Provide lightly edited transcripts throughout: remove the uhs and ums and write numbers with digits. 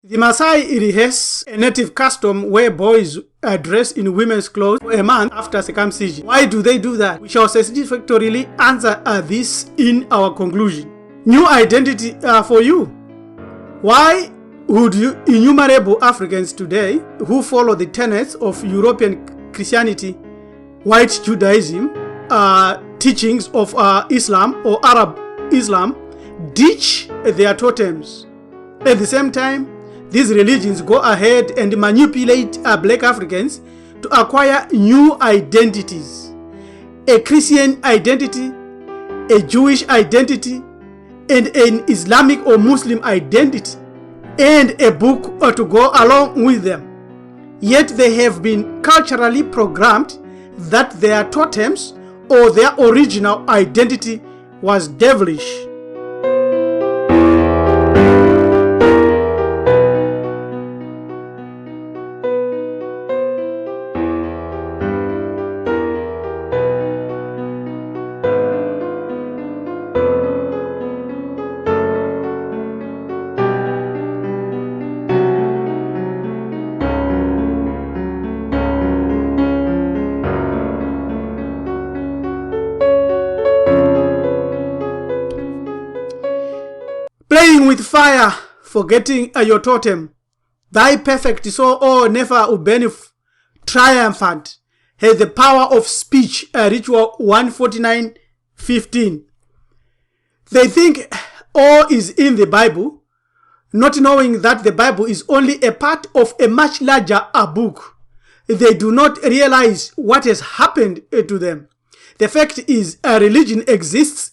The Maasai rehearse a native custom where boys are dressed in women's clothes for a month after circumcision. Why do they do that? We shall satisfactorily answer this in our conclusion. New identity for you. Why would you innumerable Africans today who follow the tenets of European Christianity, white Judaism, teachings of Islam or Arab Islam, ditch their totems? At the same time, these religions go ahead and manipulate black Africans to acquire new identities. A Christian identity, a Jewish identity, and an Islamic or Muslim identity, and a book to go along with them. Yet they have been culturally programmed that their totems or their original identity was devilish. Playing with fire, forgetting your totem. Thy perfect soul, oh, never ubenif, triumphant, has the power of speech. Ritual 149:15. They think all is in the Bible, not knowing that the Bible is only a part of a much larger book. They do not realize what has happened to them. The fact is, a religion exists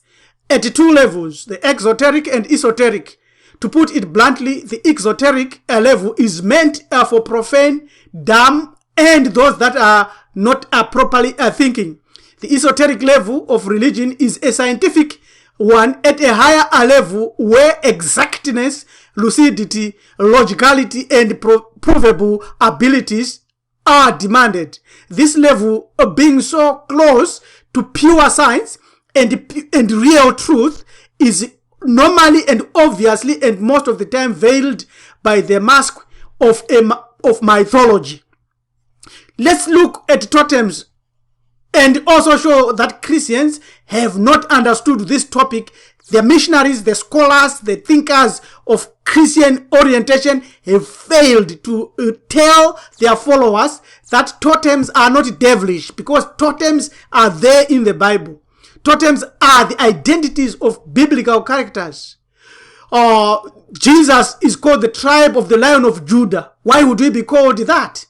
at two levels, the exoteric and esoteric. To put it bluntly, the exoteric level is meant for profane, dumb, and those that are not properly thinking. The esoteric level of religion is a scientific one at a higher level where exactness, lucidity, logicality, and provable abilities are demanded. This level of being so close to pure science and real truth is normally and obviously and most of the time veiled by the mask of mythology. Let's look at totems and also show that Christians have not understood this topic. The missionaries, the scholars, the thinkers of Christian orientation have failed to tell their followers that totems are not devilish, because totems are there in the Bible. Totems are the identities of biblical characters. Jesus is called the tribe of the Lion of Judah. Why would we be called that?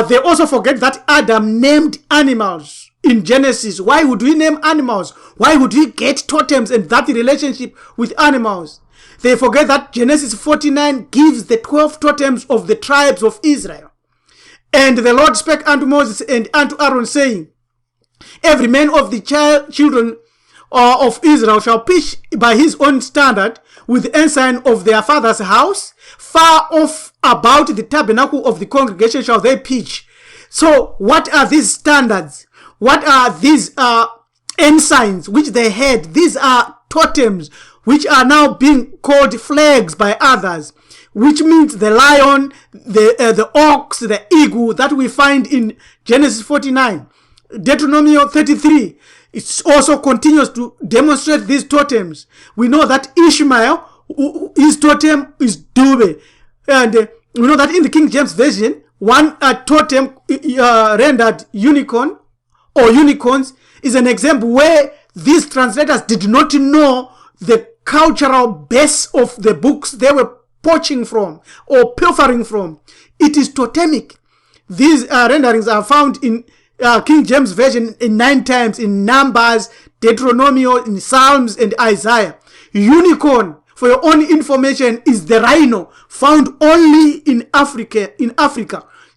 They also forget that Adam named animals in Genesis. Why would we name animals? Why would we get totems and that relationship with animals? They forget that Genesis 49 gives the 12 totems of the tribes of Israel. And the Lord spake unto Moses and unto Aaron, saying, every man of the children of Israel shall pitch by his own standard with the ensign of their father's house. Far off about the tabernacle of the congregation shall they pitch. So what are these standards? What are these ensigns which they had? These are totems which are now being called flags by others, which means the lion, the ox, the eagle that we find in Genesis 49. Deuteronomy 33, it also continues to demonstrate these totems. We know that Ishmael, his totem is Dube. And we know that in the King James Version, one totem rendered unicorn or unicorns is an example where these translators did not know the cultural base of the books they were poaching from or pilfering from. It is totemic. These renderings are found in King James Version in 9 times, in Numbers, Deuteronomy, in Psalms, and Isaiah. Unicorn, for your own information, is the rhino found only in Africa.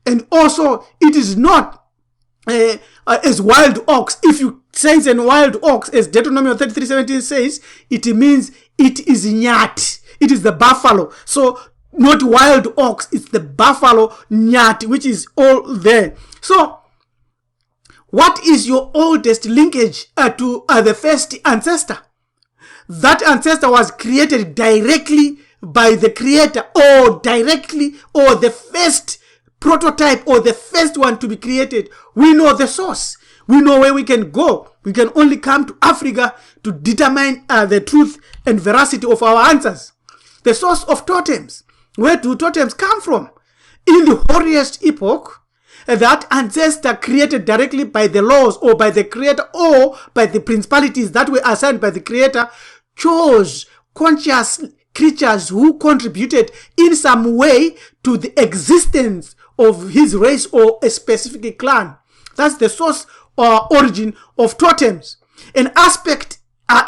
And also, it is not as wild ox. If you sense a wild ox, as Deuteronomy 33:17 says, it means it is nyat. It is the buffalo. So, not wild ox, it's the buffalo nyat, which is all there. So, what is your oldest linkage to the first ancestor? That ancestor was created directly by the creator, or directly, or the first prototype, or the first one to be created. We know the source. We know where we can go. We can only come to Africa to determine the truth and veracity of our answers. The source of totems. Where do totems come from? In the earliest epoch, that ancestor created directly by the laws or by the creator or by the principalities that were assigned by the creator chose conscious creatures who contributed in some way to the existence of his race or a specific clan. That's the source or origin of totems. An aspect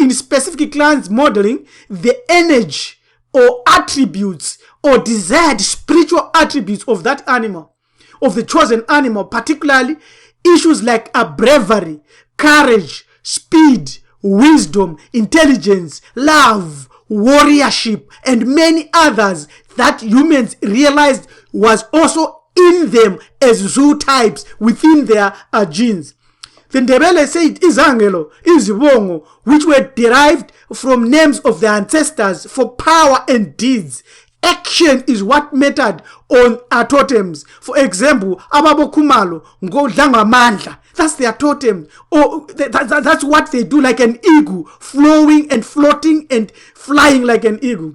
in specific clans modeling the energy or attributes or desired spiritual attributes of that animal, of the chosen animal, particularly issues like bravery, courage, speed, wisdom, intelligence, love, warriorship, and many others that humans realized was also in them as zoo types within their genes. The Ndebele said izangelo, izibongo, which were derived from names of their ancestors for power and deeds. Action is what mattered on our totems. For example, Ababo Kumalo, Ngodlanga Mandla. That's their totem. Or that's what they do, like an eagle, flowing and floating and flying like an eagle.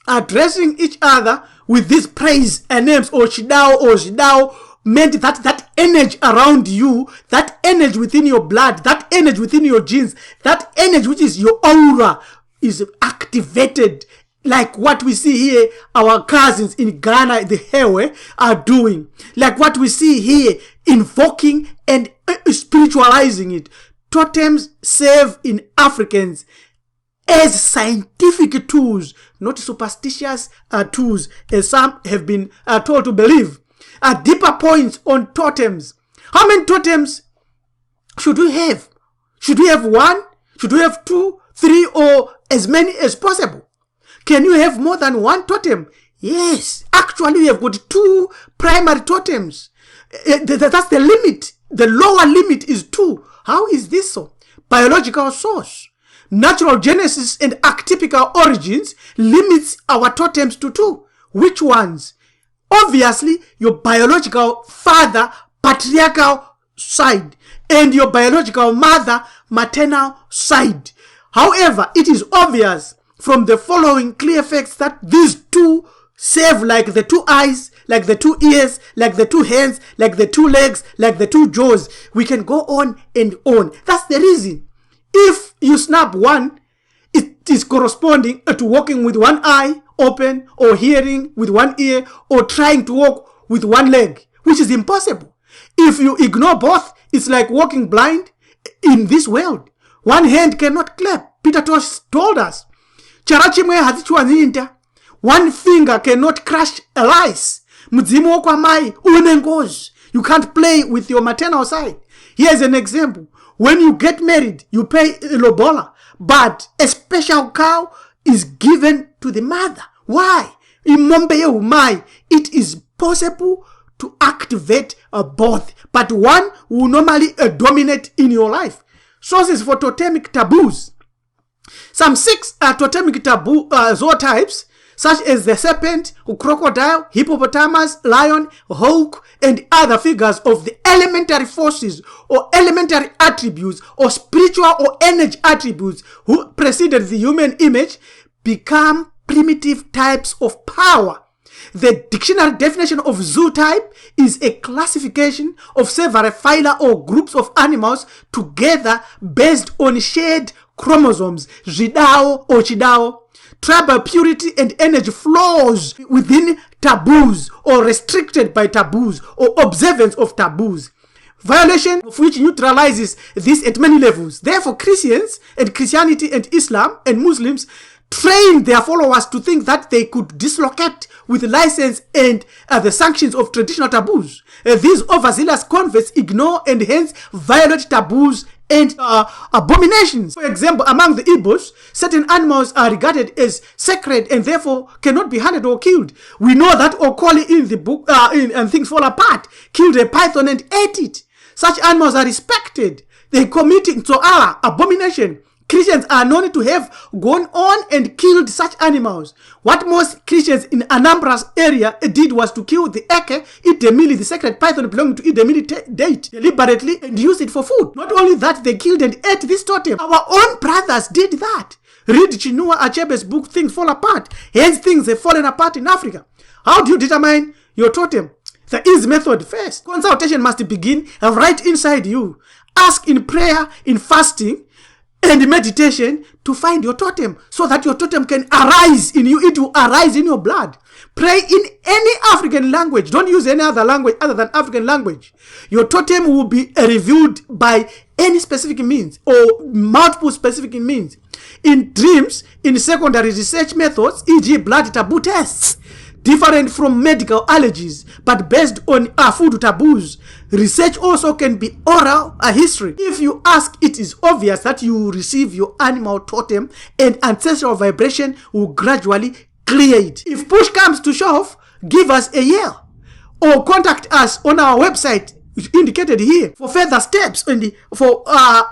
Addressing each other with these praise and names, or Shidao, meant that that energy around you, that energy within your blood, that energy within your genes, that energy which is your aura is activated, like what we see here our cousins in Ghana, the Hewe, are doing. Like what we see here, invoking and spiritualizing it. Totems serve in Africans as scientific tools, not superstitious tools, as some have been told to believe. Deeper points on totems. How many totems should we have? Should we have 1? Should we have 2, 3, or as many as possible? Can you have more than 1 totem? Yes. Actually, we have got 2 primary totems. That's the limit. The lower limit is 2. How is this so? Biological source. Natural genesis and atypical origins limits our totems to 2. Which ones? Obviously, your biological father, patriarchal side, and your biological mother, maternal side. However, it is obvious from the following clear facts that these 2 serve like the 2 eyes, like the 2 ears, like the 2 hands, like the 2 legs, like the 2 jaws. We can go on and on. That's the reason. If you snap one, it is corresponding to walking with 1 eye open, or hearing with 1 ear, or trying to walk with 1 leg, which is impossible. If you ignore both, it's like walking blind in this world. 1 hand cannot clap. Peter Tosh told us. 1 finger cannot crush a lice. You can't play with your maternal side. Here's an example. When you get married, you pay lobola, but a special cow is given to the mother. Why? It is possible to activate both, but one will normally dominate in your life. Sources for totemic taboos. Some 6 totemic taboo zootypes, such as the serpent, crocodile, hippopotamus, lion, hawk, and other figures of the elementary forces or elementary attributes or spiritual or energy attributes who preceded the human image, become primitive types of power. The dictionary definition of zootype is a classification of several phyla or groups of animals together based on shared chromosomes, Zhidao or Chidao. Tribal purity and energy flows within taboos or restricted by taboos or observance of taboos, violation of which neutralizes this at many levels. Therefore, Christians and Christianity and Islam and Muslims train their followers to think that they could dislocate with license and the sanctions of traditional taboos. These overzealous converts ignore and hence violate taboos and abominations. For example, among the Igbos, certain animals are regarded as sacred and therefore cannot be hunted or killed. We know that Okoli in the book and Things Fall Apart killed a python and ate it. Such animals are respected. They committing to Allah abomination, Christians are known to have gone on and killed such animals. What most Christians in Anambra's area did was to kill the eke, Idemili, the sacred python belonging to Idemili date, deliberately and use it for food. Not only that, they killed and ate this totem. Our own brothers did that. Read Chinua Achebe's book, Things Fall Apart. Hence, things have fallen apart in Africa. How do you determine your totem? The easy method first. Consultation must begin right inside you. Ask in prayer, in fasting, and meditation to find your totem, so that your totem can arise in you. It will arise in your blood. Pray in any African language. Don't use any other language other than African language. Your totem will be revealed by any specific means or multiple specific means. In dreams, in secondary research methods, e.g. blood taboo tests, different from medical allergies, but based on food taboos. Research also can be oral history. If you ask, it is obvious that you will receive your animal totem and ancestral vibration will gradually clear it. If push comes to shove, give us a yell or contact us on our website indicated here for further steps and for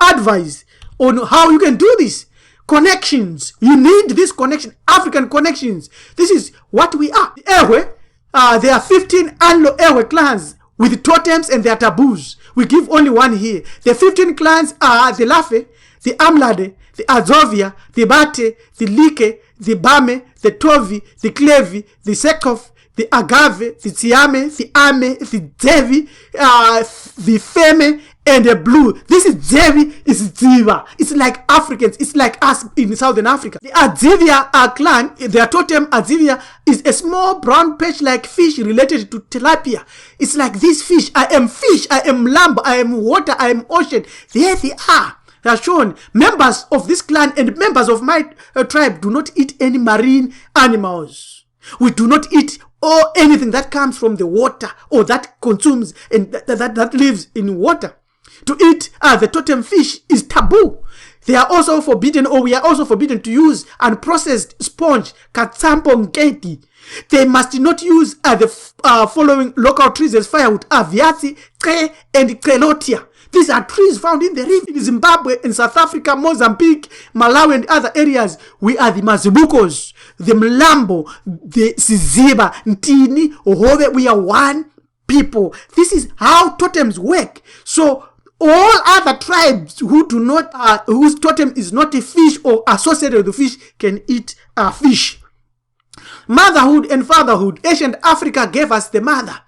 advice on how you can do this. Connections. You need this connection. African connections. This is what we are. The Ewe, there are 15 Anglo Ewe clans with totems and their taboos. We give only one here. The 15 clans are the Lafe, the Amlade, the Azovia, the Bate, the Like, the Bame, the Tovi, the Klevi, the Sekov, the Agave, the Tiame, the Ame, the Devi, the Feme, and the Blue. This is Devi, it's Ziva. It's like Africans. It's like us in Southern Africa. The Azivia clan, their totem Azivia is a small brown perch-like fish related to tilapia. It's like this fish. I am fish. I am lamb. I am water. I am ocean. There they are. They are shown. Members of this clan and members of my tribe do not eat any marine animals. We do not eat or anything that comes from the water or that consumes and that lives in water. To eat the totem fish is taboo. They are also forbidden, or we are also forbidden to use unprocessed sponge, katsampo nketi. They must not use the following local trees as firewood: aviazi, tre, and trelotia. These are trees found in the reef in Zimbabwe, in South Africa, Mozambique, Malawi, and other areas. We are the Mazibukos, the Mlambo, the Siziba, Ntini, Ohove. We are one people. This is how totems work. So all other tribes who do not, whose totem is not a fish or associated with the fish, can eat fish. Motherhood and fatherhood. Ancient Africa gave us the mother.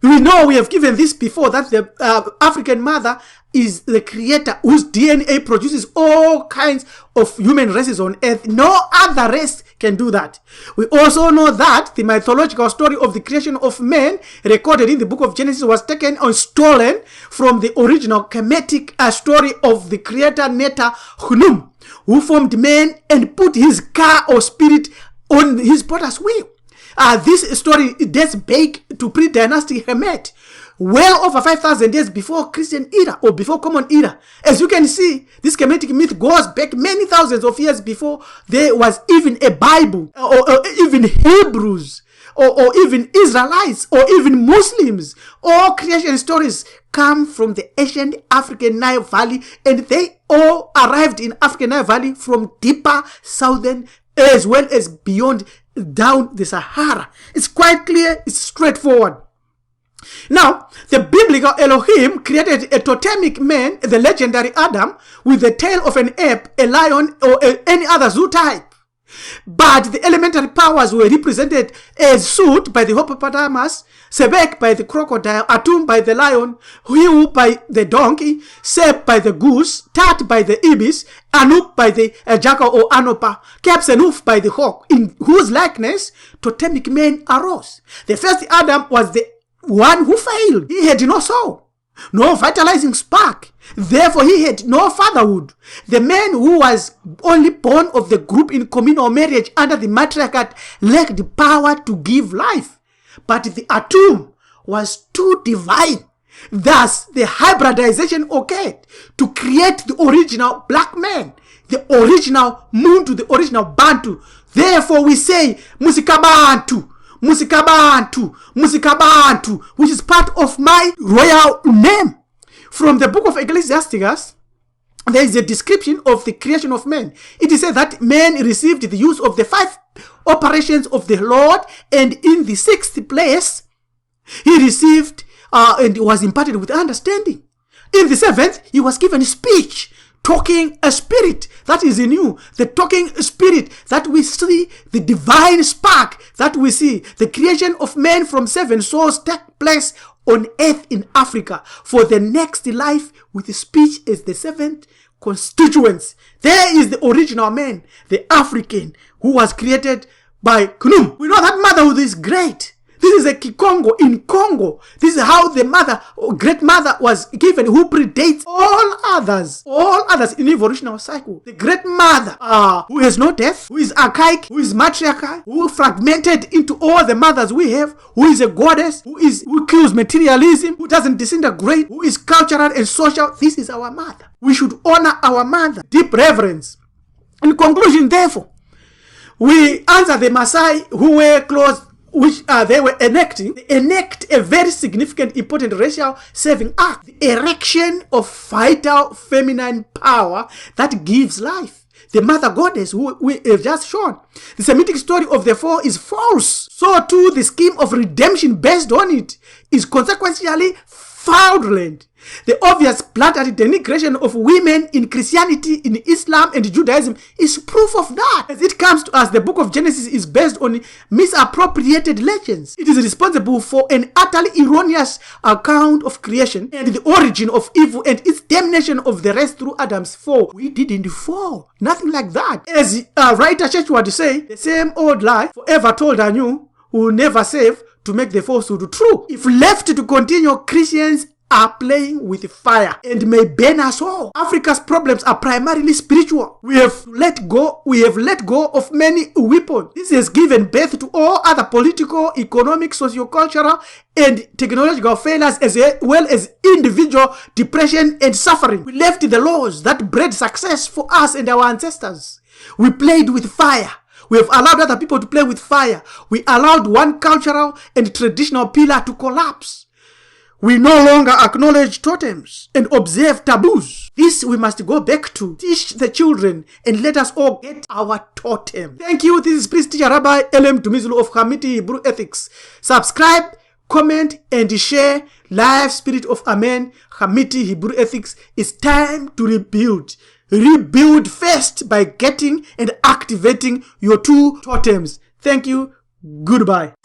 We know, we have given this before, that the African mother is the creator whose DNA produces all kinds of human races on earth. No other race can do that. We also know that the mythological story of the creation of man recorded in the book of Genesis was taken or stolen from the original Kemetic story of the creator Neta Hunum, who formed man and put his car or spirit on his potter's wheel. This story dates back to pre-dynastic Kemet, well over 5,000 years before Christian era or before Common Era. As you can see, this Kemetic myth goes back many thousands of years before there was even a Bible, or even Hebrews, or even Israelites, or even Muslims. All creation stories come from the ancient African Nile Valley, and they all arrived in African Nile Valley from deeper southern as well as beyond down the Sahara. It's quite clear, it's straightforward. Now, the biblical Elohim created a totemic man, the legendary Adam, with the tail of an ape, a lion, or any other zoo type. But the elementary powers were represented as Sut by the hippopotamus, Sebek by the crocodile, Atum by the lion, Hu by the donkey, Seb by the goose, Tat by the ibis, Anup by the jackal or Anopa, Kepsenuf by the hawk, in whose likeness totemic men arose. The first Adam was the one who failed. He had no soul, no vitalizing spark. Therefore, he had no fatherhood. The man who was only born of the group in communal marriage under the matriarchate lacked the power to give life. But the Atum was too divine. Thus, the hybridization occurred to create the original black man, the original Muntu, the original Bantu. Therefore, we say Musikabantu, Musikabantu, Musikabantu, which is part of my royal name. From the book of Ecclesiasticus, there is a description of the creation of man. It is said that man received the use of the 5 operations of the Lord, and in the 6th place, he received and was imparted with understanding. In the 7th, he was given speech, talking a spirit that is in you, the talking spirit that we see, the divine spark that we see. The creation of man from 7 souls take place on earth in Africa for the next life, with speech as the 7th constituents. There is the original man, the African, who was created by Knum. We know that motherhood is great. This is a Kikongo in Congo. This is how the mother, great mother, was given, who predates all others in the evolutionary cycle. The great mother, who has no death, who is archaic, who is matriarchal, who fragmented into all the mothers we have, who is a goddess, who kills materialism, who doesn't disintegrate, who is cultural and social. This is our mother. We should honor our mother. Deep reverence. In conclusion, therefore, we answer the Maasai who wear clothes which they were enacting. They enact a very significant, important racial saving act, the erection of vital feminine power that gives life. The mother goddess who we have just shown. The Semitic story of the fall is false. So too the scheme of redemption based on it is consequentially fraudulent. The obvious blatant denigration of women in Christianity, in Islam and Judaism is proof of that. As it comes to us, the book of Genesis is based on misappropriated legends. It is responsible for an utterly erroneous account of creation and the origin of evil and its damnation of the rest through Adam's fall. We didn't fall. Nothing like that. As writer Church would say, the same old lie forever told anew will never save to make the falsehood true. If left to continue, Christians are playing with fire and may burn us all. Africa's problems are primarily spiritual. We have let go of many weapons. This has given birth to all other political, economic, socio-cultural, and technological failures, as well as individual depression and suffering. We left the laws that bred success for us and our ancestors. We played with fire. We have allowed other people to play with fire. We allowed one cultural and traditional pillar to collapse. We no longer acknowledge totems and observe taboos. This we must go back to. Teach the children and let us all get our totem. Thank you. This is Priest Teacher Rabbi Elem Tumizulu of Hamiti Hebrew Ethics. Subscribe, comment, and share. Live Spirit of Amen, Hamiti Hebrew Ethics. It's time to rebuild. Rebuild first by getting and activating your 2 totems. Thank you. Goodbye.